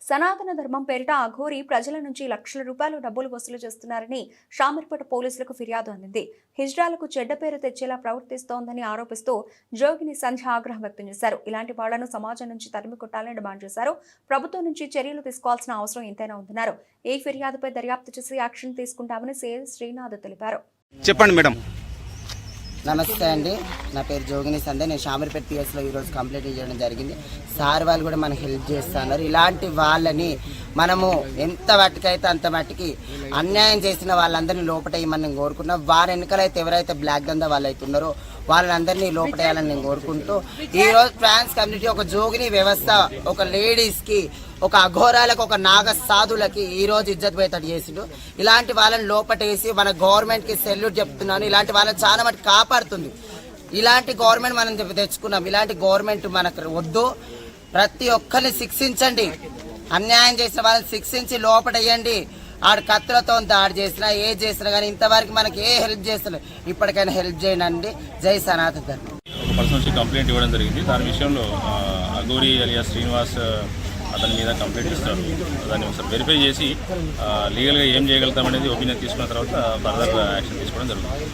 సనాతన ధర్మం పేరిట అఘోరి ప్రజల నుంచి లక్షల రూపాయలు డబ్బులు వసూలు చేస్తున్నారని షామీర్పేట పోలీసులకు ఫిర్యాదు అందింది. హిజ్రాలకు చెడ్డ పేరు తెచ్చేలా ప్రవర్తిస్తోందని ఆరోపిస్తూ జోగిని సంధ్య ఆగ్రహం వ్యక్తం చేశారు. ఇలాంటి వాళ్లను సమాజం నుంచి తరిమి కొట్టాలని డిమాండ్ చేశారు. ప్రభుత్వం నుంచి చర్యలు తీసుకోవాల్సిన అవసరం ఎంతైనా ఉందన్నారు. ఈ ఫిర్యాదుపై దర్యాప్తు చేసి యాక్షన్ తీసుకుంటామని సిఐ శ్రీనాథ్ తెలిపారు. చెప్పండి మేడం. నమస్తే అండి, నా పేరు జోగిని సంధ్య. నేను షామీర్పేట పిఎస్లో ఈరోజు కంప్లైంట్ చేయడం జరిగింది. సార్ వాళ్ళు కూడా మనకు హెల్ప్ చేస్తున్నారు. ఇలాంటి వాళ్ళని మనము ఎంత మట్టికైతే అంత మట్టికి అన్యాయం చేసిన వాళ్ళందరినీ లోపటేయమని నేను కోరుకున్నా. వారి వెనుకలైతే ఎవరైతే బ్లాక్ దందా వాళ్ళు అయితే ఉన్నారో వాళ్ళందరినీ లోపటేయాలని నేను కోరుకుంటూ ఈరోజు ట్రాన్స్ కమ్యూనిటీ ఒక జోగిని వ్యవస్థ, ఒక లేడీస్కి, ఒక అఘోరాలకు, ఒక నాగ సాధులకి ఈరోజు ఇజ్జత్ పోయేటట్టు చేసిండు. ఇలాంటి వాళ్ళని లోపటేసి మన గవర్నమెంట్కి సెల్యూట్ చెప్తున్నాను. ఇలాంటి వాళ్ళని చాలా మటుకు కాపాడుతుంది. ఇలాంటి గవర్నమెంట్ మనం తెచ్చుకున్నాం. ఇలాంటి గవర్నమెంట్ మనకు వద్దు. ప్రతి ఒక్కరిని శిక్షించండి. అన్యాయం చేసిన వాళ్ళని శిక్షించి లోపటేయండి. ఆడు కత్తులతో దాడి చేసినా ఏ చేసినా కానీ ఇంతవరకు మనకి ఏ హెల్ప్ చేస్తలేదు. ఇప్పటికైనా హెల్ప్ చేయండి. జై సనాతన ధర్మం. ఒక పర్సన్ నుంచి కంప్లైంట్ ఇవ్వడం జరిగింది. దాని విషయంలో అఘోరి అలియా శ్రీనివాస్ అతని మీద కంప్లైంట్ ఇస్తారు. దాన్ని ఒకసారి వెరిఫై చేసి లీగల్గా ఏం చేయగలుగుతామనేది ఒపీనియన్ తీసుకున్న తర్వాత ఫర్దర్ యాక్షన్ తీసుకోవడం జరుగుతుంది.